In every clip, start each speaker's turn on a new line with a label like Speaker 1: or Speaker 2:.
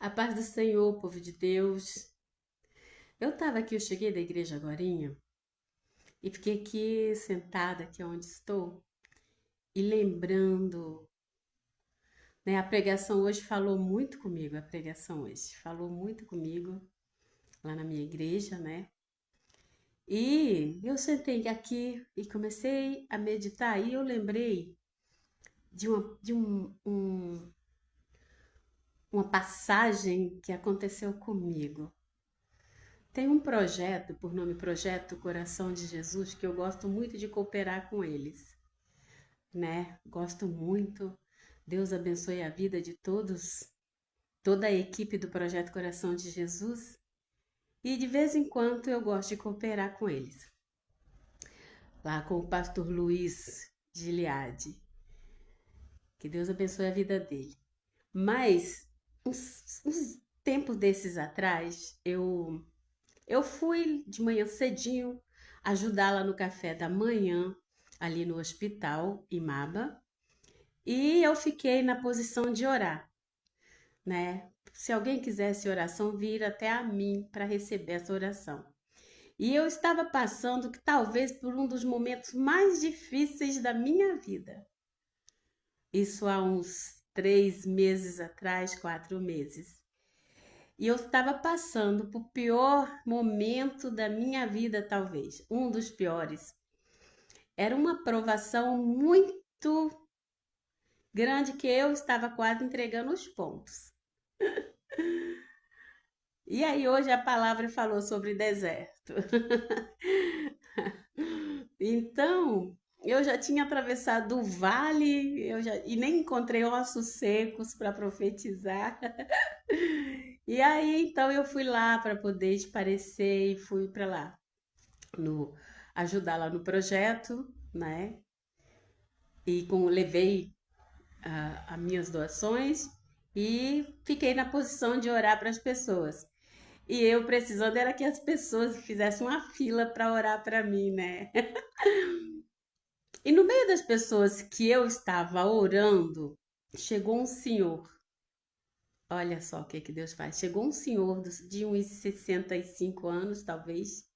Speaker 1: A paz do Senhor, povo de Deus. Eu cheguei da igreja agorinha e fiquei aqui sentada, aqui onde estou, e lembrando, né? A pregação hoje falou muito comigo, a pregação hoje falou muito comigo lá na minha igreja, né? E eu sentei aqui e comecei a meditar e eu lembrei de uma passagem que aconteceu comigo. Tem um projeto, por nome Projeto Coração de Jesus, que eu gosto muito de cooperar com eles, né? Gosto muito. Deus abençoe a vida de todos, toda a equipe do Projeto Coração de Jesus. E de vez em quando eu gosto de cooperar com eles. Lá com o pastor Luiz Giliade. Que Deus abençoe a vida dele. Mas, uns tempos desses atrás, eu fui de manhã cedinho ajudá-la no café da manhã, ali no hospital, Imaba, e eu fiquei na posição de orar, né? Se alguém quisesse oração, vir até a mim para receber essa oração. E eu estava passando que talvez por um dos momentos mais difíceis da minha vida. Isso há uns 3 meses atrás, 4 meses. E eu estava passando por pior momento da minha vida, talvez, um dos piores. Era uma provação muito grande que eu estava quase entregando os pontos. E aí hoje a palavra falou sobre deserto. Então, eu já tinha atravessado o vale, e nem encontrei ossos secos para profetizar. E aí, então, eu fui lá para poder esparecer e fui para lá, no, ajudar lá no projeto, né? Levei as minhas doações e fiquei na posição de orar para as pessoas. E eu precisando era que as pessoas fizessem uma fila para orar para mim, né? E no meio das pessoas que eu estava orando, chegou um senhor. Olha só o que Deus faz. Chegou um senhor de uns 65 anos, talvez,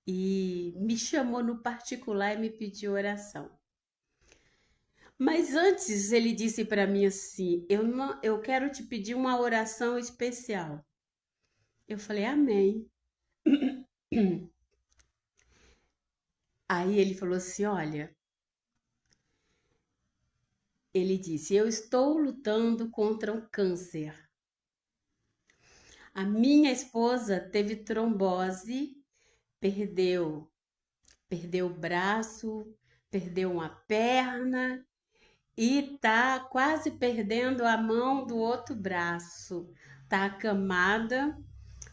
Speaker 1: e me chamou no particular e me pediu oração. Mas antes ele disse para mim assim: eu quero te pedir uma oração especial. Eu falei: Amém. Aí ele falou assim: Olha, ele disse: Eu estou lutando contra um câncer. A minha esposa teve trombose, perdeu, perdeu o braço, perdeu uma perna e tá quase perdendo a mão do outro braço. Tá acamada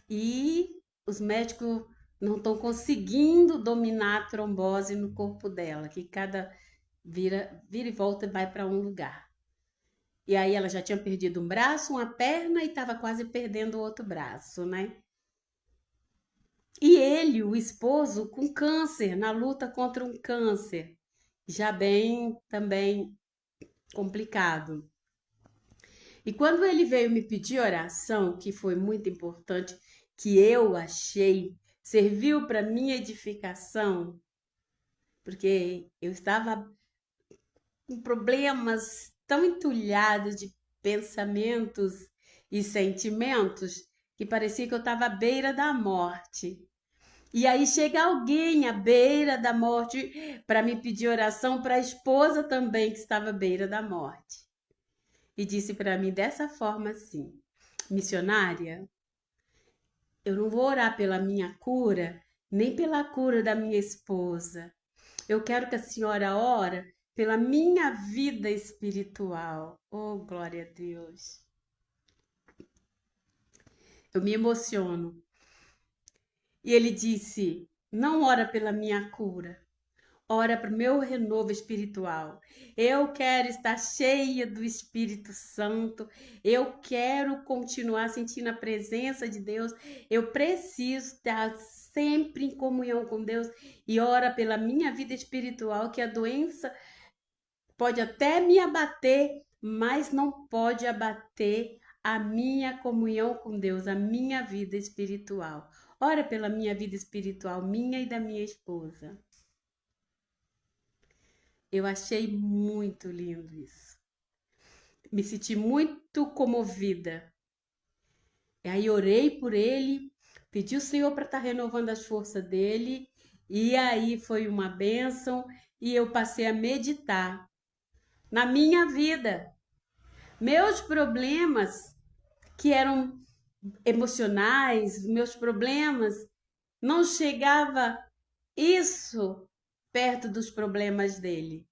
Speaker 1: e os médicos não estão conseguindo dominar a trombose no corpo dela, que cada vira e volta e vai para um lugar. E aí ela já tinha perdido um braço, uma perna e estava quase perdendo o outro braço, né? E ele, o esposo, com câncer, na luta contra um câncer, já bem também complicado. E quando ele veio me pedir oração, que foi muito importante, que eu achei, serviu para minha edificação, porque eu estava com problemas tão entulhados de pensamentos e sentimentos que parecia que eu estava à beira da morte. E aí chega alguém à beira da morte para me pedir oração para a esposa também que estava à beira da morte. E disse para mim dessa forma assim: missionária, eu não vou orar pela minha cura, nem pela cura da minha esposa. Eu quero que a senhora ore pela minha vida espiritual. Oh, glória a Deus. Eu me emociono. E ele disse: Não ora pela minha cura, ora para o meu renovo espiritual. Eu quero estar cheia do Espírito Santo. Eu quero continuar sentindo a presença de Deus. Eu preciso estar sempre em comunhão com Deus e ora pela minha vida espiritual, que a doença pode até me abater, mas não pode abater a minha comunhão com Deus, a minha vida espiritual. Ora pela minha vida espiritual, minha e da minha esposa. Eu achei muito lindo isso. Me senti muito comovida. E aí orei por ele, pedi o Senhor para estar renovando as forças dele, e aí foi uma bênção, e eu passei a meditar na minha vida. Meus problemas, que eram emocionais, meus problemas, não chegava isso perto dos problemas dele.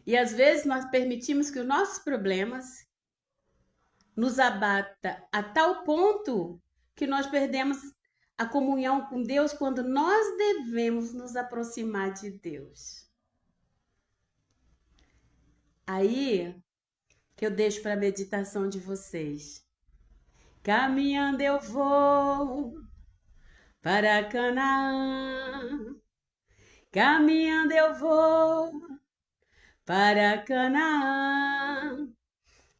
Speaker 1: E às vezes nós permitimos que os nossos problemas nos abata a tal ponto que nós perdemos a comunhão com Deus quando nós devemos nos aproximar de Deus. Aí que eu deixo para a meditação de vocês. Caminhando eu vou para Canaã. Caminhando eu vou para Canaã.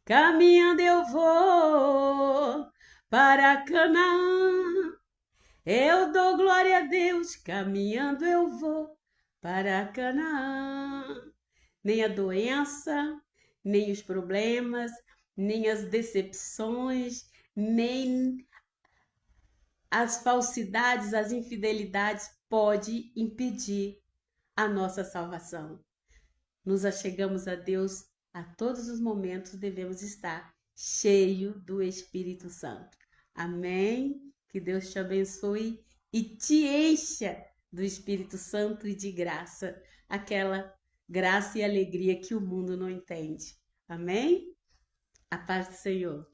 Speaker 1: Caminhando eu vou para Canaã. Eu dou glória a Deus. Caminhando eu vou para Canaã. Nem a doença, nem os problemas, nem as decepções, nem as falsidades, as infidelidades pode impedir a nossa salvação. Nos achegamos a Deus a todos os momentos, devemos estar cheio do Espírito Santo. Amém? Que Deus te abençoe e te encha do Espírito Santo e de graça, aquela graça e alegria que o mundo não entende. Amém? A paz do Senhor.